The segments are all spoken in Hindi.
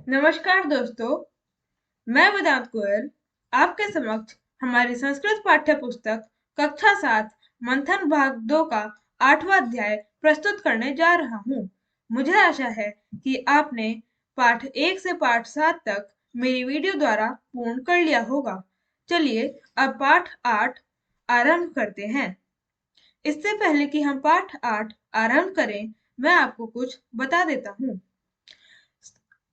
नमस्कार दोस्तों, मैं वेदांत गोयल आपके समक्ष हमारी संस्कृत पाठ्य पुस्तक कक्षा 7 मंथन भाग 2 का 8वां अध्याय प्रस्तुत करने जा रहा हूँ। मुझे आशा है कि आपने पाठ 1 से पाठ 7 तक मेरी वीडियो द्वारा पूर्ण कर लिया होगा। चलिए अब पाठ 8 आरंभ करते हैं। इससे पहले कि हम पाठ 8 आरंभ करें, मैं आपको कुछ बता देता हूँ।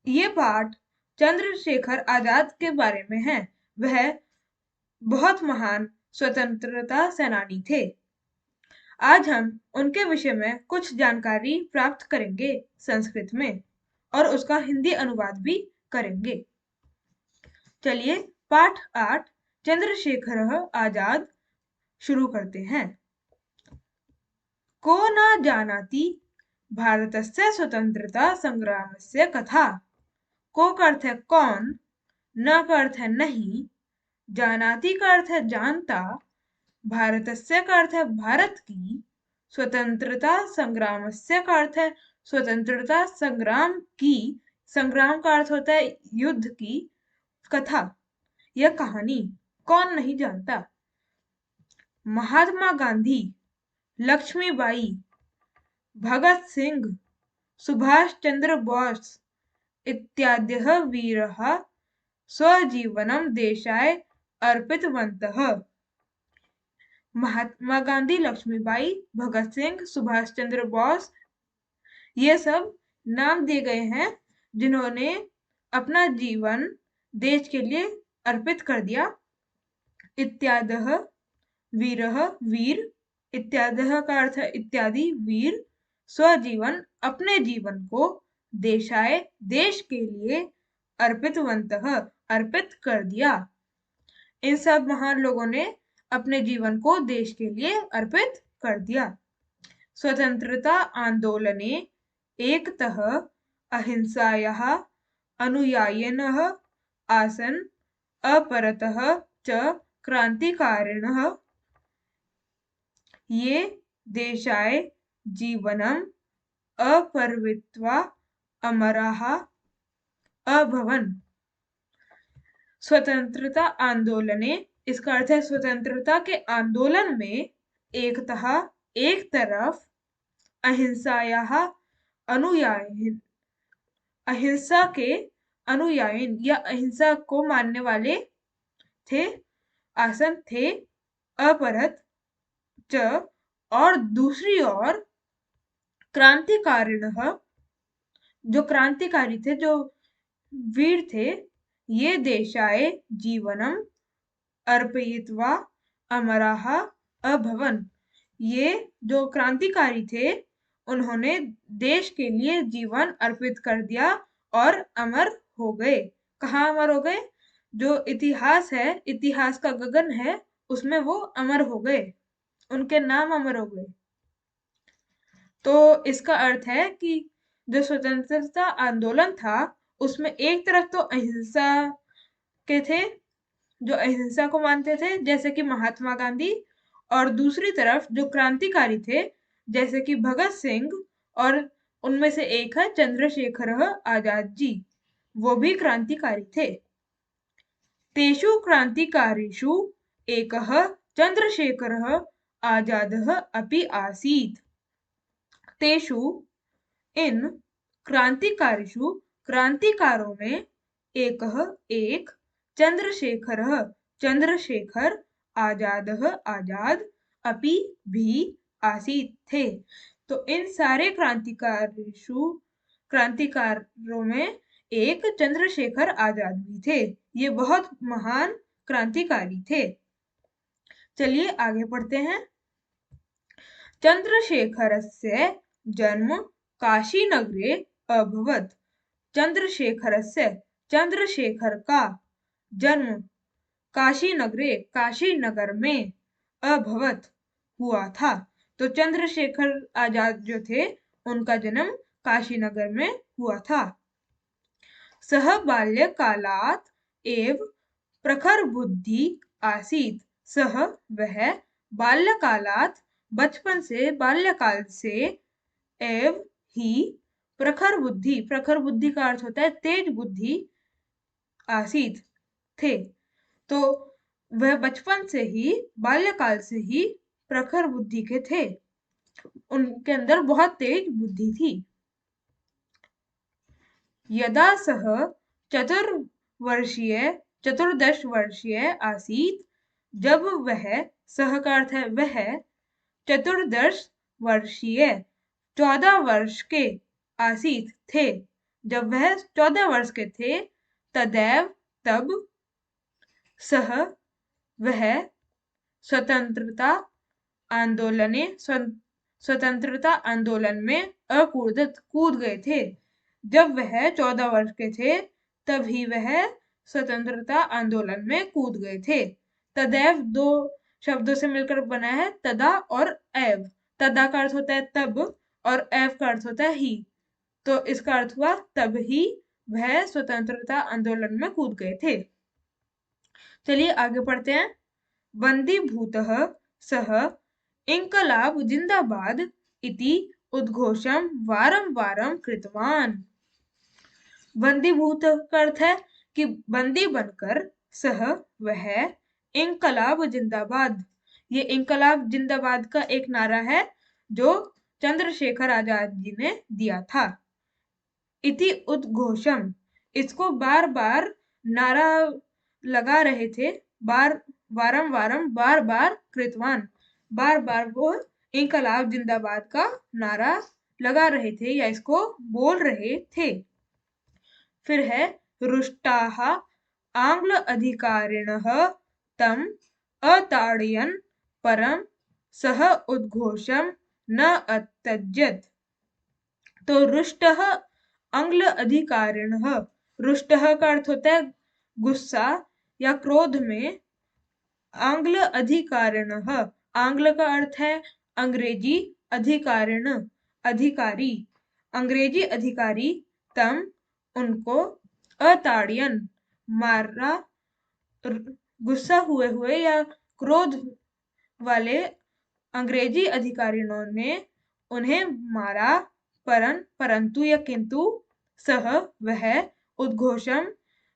ये पाठ चंद्रशेखर आजाद के बारे में है। वह बहुत महान स्वतंत्रता सेनानी थे। आज हम उनके विषय में कुछ जानकारी प्राप्त करेंगे संस्कृत में और उसका हिंदी अनुवाद भी करेंगे। चलिए पाठ 8 चंद्रशेखर आजाद शुरू करते हैं। को न जानाति भारतस्य स्वतंत्रता संग्रामस्य कथा। को का अर्थ है कौन, न का अर्थ है नहीं, जानाति का अर्थ है जानता, भारतस्य का अर्थ है भारत की, स्वतंत्रता संग्रामस्य का अर्थ है स्वतंत्रता संग्राम की, संग्राम का अर्थ होता है युद्ध की, कथा यह कहानी कौन नहीं जानता। महात्मा गांधी, लक्ष्मीबाई, भगत सिंह, सुभाष चंद्र बोस इत्याद्यः वीरः स्वजीवनं देशाय अर्पितवन्तः। महात्मा गांधी, लक्ष्मीबाई, भगत सिंह, सुभाष चंद्र बोस ये सब नाम दिए गए हैं जिन्होंने अपना जीवन देश के लिए अर्पित कर दिया। इत्यादः वीरः वीर, इत्यादः का अर्थ है इत्यादि, वीर, स्वजीवन अपने जीवन को, देशाय देश के लिए, अर्पितवन्तः अर्पित कर दिया। इन सब महान लोगों ने अपने जीवन को देश के लिए अर्पित कर दिया। स्वतंत्रता आंदोलने एकतः अहिंसायाः अनुयायिनः आसन्, अपरतः च क्रांतिकारिणः ये देशाय जीवनम् अपरवित्वा अमराः अभवन्। स्वतंत्रता आंदोलने, इसका अर्थ है स्वतंत्रता के आंदोलन में, एकतः एक तरफ, अहिंसायाः अनुयायिन, अहिंसा के अनुयायिन या अहिंसा को मानने वाले थे, आसन थे, अपरत च और दूसरी ओर, क्रांतिकारिणः जो क्रांतिकारी थे, जो वीर थे, ये देशाय जीवनम अर्पयित्वा अमराः अभवन्। ये जो क्रांतिकारी थे उन्होंने देश के लिए जीवन अर्पित कर दिया और अमर हो गए। कहाँ अमर हो गए? जो इतिहास है, इतिहास का गगन है, उसमें वो अमर हो गए, उनके नाम अमर हो गए। तो इसका अर्थ है कि जो स्वतंत्रता आंदोलन था उसमें एक तरफ तो अहिंसा के थे, जो अहिंसा को मानते थे जैसे कि महात्मा गांधी, और दूसरी तरफ जो क्रांतिकारी थे जैसे कि भगत सिंह, और उनमें से एक है चंद्रशेखर आजाद जी, वो भी क्रांतिकारी थे। तेषु क्रांतिकारिषु एकः चंद्रशेखरः आजादः अपि आसीत्। तेषु इन क्रांतिकारिषु क्रांतिकारों में एकः एक, चंद्रशेखरः चंद्रशेखर, आजादः आजाद, अपि भी, आसीत थे। तो इन सारे क्रांतिकारों में एक चंद्रशेखर आजाद भी थे। ये बहुत महान क्रांतिकारी थे। चलिए आगे पढ़ते हैं। चंद्रशेखरस्य जन्म काशीनगरे अभवत्। चंद्रशेखरस्य, चंद्रशेखर का जन्म काशीनगरे, काशी नगर में, अभवत हुआ था। तो चंद्रशेखर आजाद जो थे उनका जन्म काशी नगर में हुआ था। सह बाल्यकालात् एव प्रखर बुद्धि आसीत्। सह वह, बाल्यकालात् बचपन से, बाल्यकाल से, एव ही प्रखर बुद्धि, प्रखर बुद्धि का अर्थ होता है तेज बुद्धि, आसीत थे। तो वह बचपन से ही, बाल्यकाल से ही प्रखर बुद्धि के थे, उनके अंदर बहुत तेज बुद्धि थी। यदा सः चतुर्वर्षीय चतुर्दश वर्षीय आसीत, जब वह, सह का अर्थ है वह, चतुर्दश वर्षीय 14 वर्ष के आसीत थे, जब वह 14 वर्ष के थे, तदैव तब, सह वह, स्वतंत्रता आंदोलने स्वतंत्रता आंदोलन में अकूर्दत कूद गए थे। जब वह 14 वर्ष के थे तभी वह स्वतंत्रता आंदोलन में कूद गए थे। तदैव दो शब्दों से मिलकर बना है, तदा और एव। तदा का अर्थ होता है तब और एव का अर्थ होता है ही। तो इसका अर्थ हुआ तब ही वह स्वतंत्रता आंदोलन में कूद गए थे। चलिए आगे पढ़ते हैं। बंदी भूतः सह इंकलाब जिंदाबाद इति उद्घोषम वारं वारं कृतवान। बंदीभूत का अर्थ है कि बंदी बनकर, सह वह, इंकलाब जिंदाबाद, ये इंकलाब जिंदाबाद का एक नारा है जो चंद्रशेखर आजाद जी ने दिया था। इति उद्घोषम, इसको बार बार नारा लगा रहे थे, वारं वारं बार बार कृतवान, बार बार वो इंकलाब जिंदाबाद का नारा लगा रहे थे या इसको बोल रहे थे। फिर है रुष्टाः आंग्ल अधिकारिणः तम अताड़यन् परं सह उद्घोषम न अत्यजत्। तो रुष्टः आंग्ल अधिकारिणः, रुष्टः का अर्थ होता है गुस्सा या क्रोध में, आंग्ल अधिकारिणः, आंग्ल का अर्थ है अंग्रेजी, अधिकारिण अधिकारी, अंग्रेजी अधिकारी, तम उनको, अताड़यन मारा, गुस्सा हुए या क्रोध वाले अंग्रेजी अधिकारियों ने उन्हें मारा, परंतु या किंतु, सह वह, उद्घोषम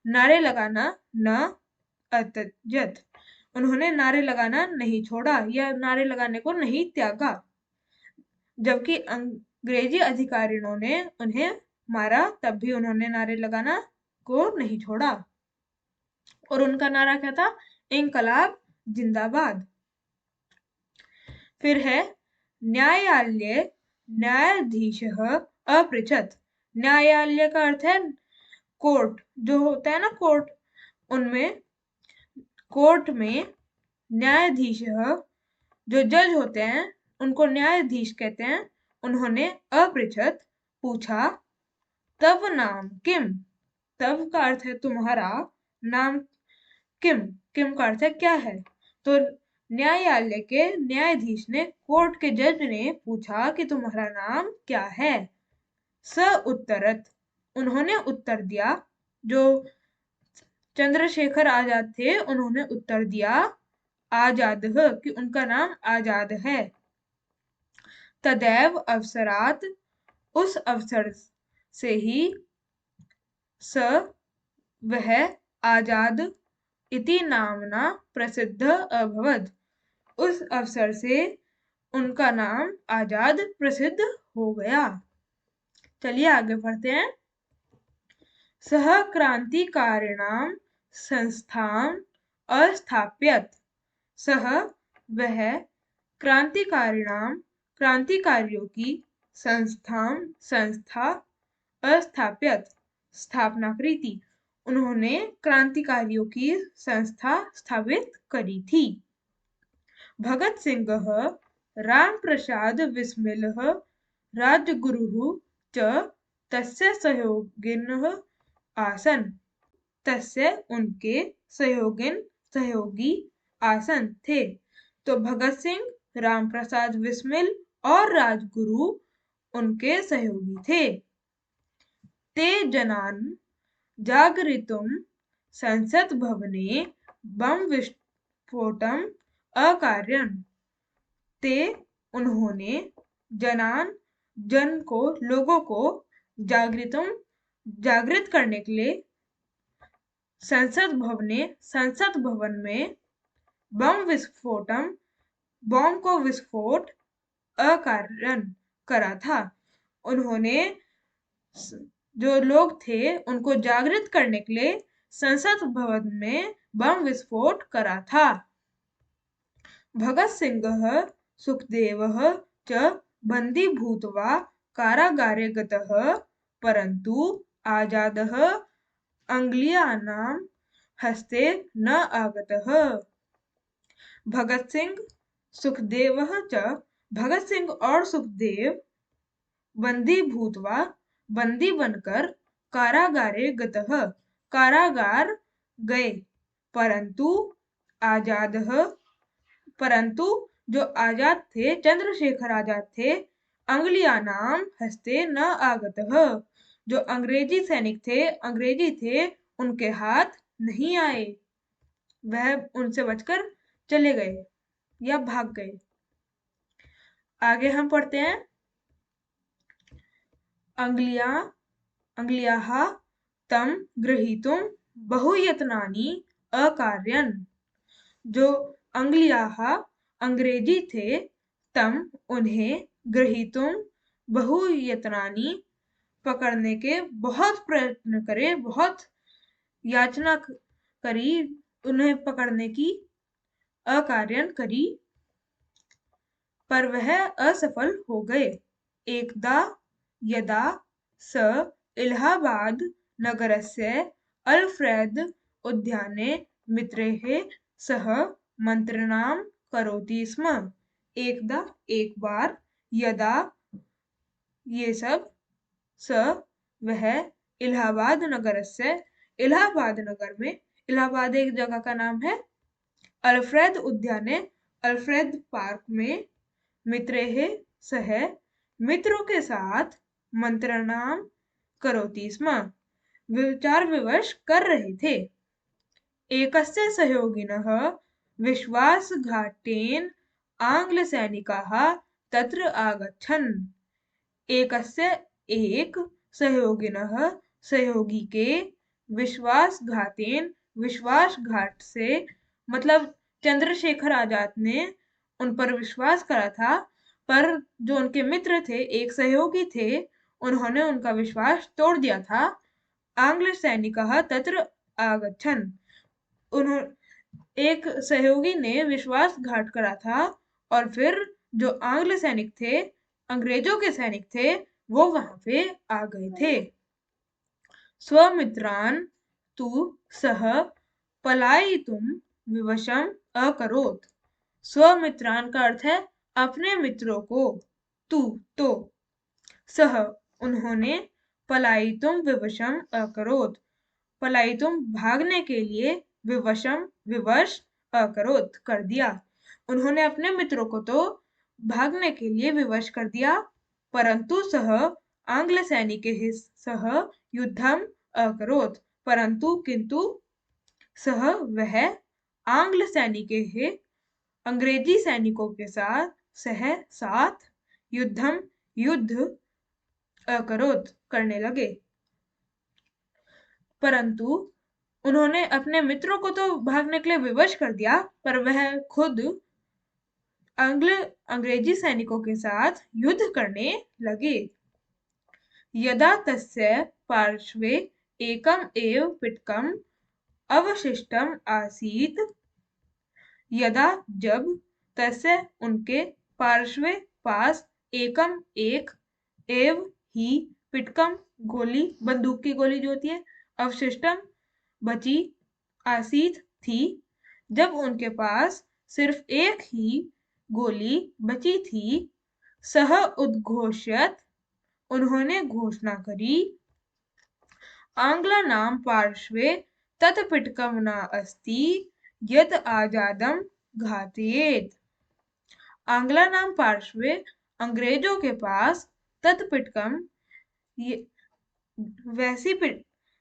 नारे लगाना, न अत्यजत उन्होंने नारे लगाना नहीं छोड़ा या नारे लगाने को नहीं त्यागा, जबकि अंग्रेजी अधिकारियों ने उन्हें मारा तब भी उन्होंने नारे लगाना को नहीं छोड़ा। और उनका नारा क्या था? इंकलाब जिंदाबाद। फिर है न्यायालय न्यायाधीश अपृछत। न्यायालय का अर्थ है कोर्ट, जो होता है ना कोर्ट, उनमें कोर्ट में न्यायाधीश, जो जज होते हैं उनको न्यायाधीश कहते हैं, उन्होंने अपृछत पूछा, तव नाम किम, तव का अर्थ है तुम्हारा, नाम किम, किम का अर्थ है क्या है। तो न्यायालय के न्यायाधीश ने, कोर्ट के जज ने पूछा कि तुम्हारा नाम क्या है। स उत्तरत, उन्होंने उत्तर दिया, जो चंद्रशेखर आजाद थे उन्होंने उत्तर दिया, आजाद कि उनका नाम आजाद है। तदैव अवसरात, उस अवसर से ही, स वह, आजाद इति नामना प्रसिद्ध अभवद, उस अवसर से उनका नाम आजाद प्रसिद्ध हो गया। चलिए आगे बढ़ते हैं। सह क्रांतिकारिणां संस्थां अस्थाप्यत, सह वह, क्रांतिकारिणां क्रांतिकारियों की, संस्था अस्थाप्यत स्थापना करी थी, उन्होंने क्रांतिकारियों की संस्था स्थापित करी थी। भगत सिंह राम प्रसाद बिस्मिलः राजगुरुः च तस्य सहयोगिनः आसन, तस्य उनके सहयोगी आसन थे। तो भगत सिंह, राम प्रसाद बिस्मिल और राजगुरु उनके सहयोगी थे। ते जनान् जागरितुं संसद भवने बम विस्फोटम अकारयन्, ते उन्होंने जनान, जन को, लोगों को, जागृत करने के लिए संसद भवन में बम को विस्फोट अकारण करा था। उन्होंने जो लोग थे उनको जागृत करने के लिए संसद भवन में बम विस्फोट करा था। भगत सिंह सुखदेवः च बंदी भूत्वा कारागारे गतः परन्तु आजादः आंग्लेयानां हस्ते न आगतः। भगत सिंह और सुखदेव बंदी बनकर कारागारे गतः कारागार गए, परंतु जो आजाद थे, चंद्रशेखर आजाद थे, अंग्लियानाम हस्ते न आगतः, जो अंग्रेजी थे उनके हाथ नहीं आए, वह उनसे बचकर चले गए या भाग गए। आगे हम पढ़ते हैं अंग्लियाः तं गृहीतुं बहुयत्नानि अकारयन्। जो अंग्रेजी थे, तम उन्हें गृहीतुं बहुयत्नानि पकड़ने के बहुत प्रयत्न करे, बहुत याचना करी, उन्हें पकड़ने की अकार्यन करी, पर वह असफल हो गए। एकदा यदा स इलाहाबाद नगरस्य अल्फ्रेड उद्याने मित्रैः सह मंत्रणां करोति स्म। एक बार यदा ये सब स वह इलाहाबाद नगर में, इलाहाबाद एक जगह का नाम है, अल्फ्रेड उद्याने, अल्फ्रेड पार्क में, मित्रैः सह मित्रों के साथ मंत्रणाम करोति स्म, विचार विमर्श कर रहे थे। एकस्य सहयोगिनः विश्वासघातेन आंग्लसैनिकाः तत्र आगच्छन्। एक सहयोगी के विश्वासघात से मतलब चंद्रशेखर आजाद ने उन पर विश्वास करा था, पर जो उनके मित्र थे, एक सहयोगी थे, उन्होंने उनका विश्वास तोड़ दिया था। आंग्ल सैनिकाः तत्र आगच्छन्, एक सहयोगी ने विश्वासघात करा था और फिर जो आंग्ल सैनिक थे, अंग्रेजों के सैनिक थे, वो वहां पे आ गए थे। स्वमित्रान् तु सह पलायितुं विवशम् अकरोत्। स्वमित्रान् का अर्थ है अपने मित्रों को, तो सह उन्होंने पलायितुं विवशम् अकरोत्, पलायितुं भागने के लिए, विवश अकरोत् कर दिया। उन्होंने अपने मित्रों को तो भागने के लिए विवश कर दिया, परंतु सह आंग्ल सैनिकैः सह युद्धम अकरोत्, किंतु सह वह आंग्ल सैनिकैः अंग्रेजी सैनिकों के साथ युद्ध अकरोत् करने लगे। परंतु उन्होंने अपने मित्रों को तो भागने के लिए विवश कर दिया, पर वह खुद अंग्रेजी सैनिकों के साथ युद्ध करने लगे। यदा तस्य पार्श्वे एकम एव पिटकम अवशिष्टम आसीत, यदा जब तस्य उनके पार्श्वे पास एकम एक एव ही पिटकम गोली, बंदूक की गोली जो होती है, अवशिष्टम बची, आसीत थी, जब उनके पास सिर्फ एक ही गोली बची थी, सह उद्घोषयत उन्होंने घोषणा करी, आंग्लानां पार्श्वे तत्पिटकम न अस्ति यत् आजादं घातयेत्। आंग्लानां पार्श्वे अंग्रेजों के पास तत्पिटकम वैसी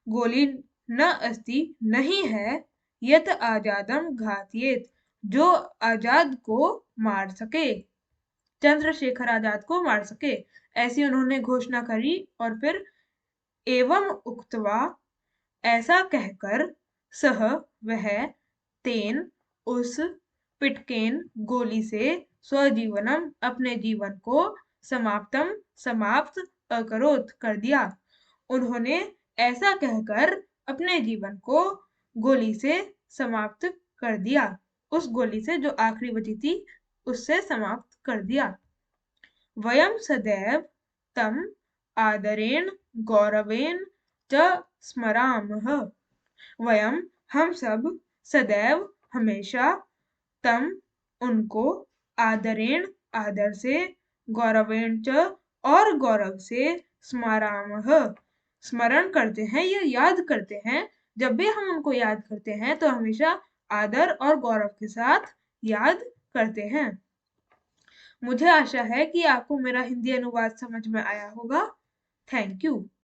गोली न अस्ति नहीं है, यत आजादम घातयेत जो आजाद को मार सके, चंद्रशेखर आजाद को मार सके, ऐसी उन्होंने घोषणा करी और फिर एवं उक्त्वा ऐसा कहकर सह वह तेन उस पिटकेन गोली से स्वजीवनम अपने जीवन को समाप्त अकरोत् कर दिया। उन्होंने ऐसा कहकर अपने जीवन को गोली से समाप्त कर दिया। उस गोली से जो आखिरी बची थी उससे समाप्त कर दिया। वयं सदैव तम आदरेण गौरवेण च स्मरामः। वयं हम सब सदैव हमेशा तम उनको आदरेण आदर से गौरवेण च और गौरव से स्मरामः स्मरण करते हैं या याद करते हैं। जब भी हम उनको याद करते हैं तो हमेशा आदर और गौरव के साथ याद करते हैं। मुझे आशा है कि आपको मेरा हिंदी अनुवाद समझ में आया होगा। Thank you.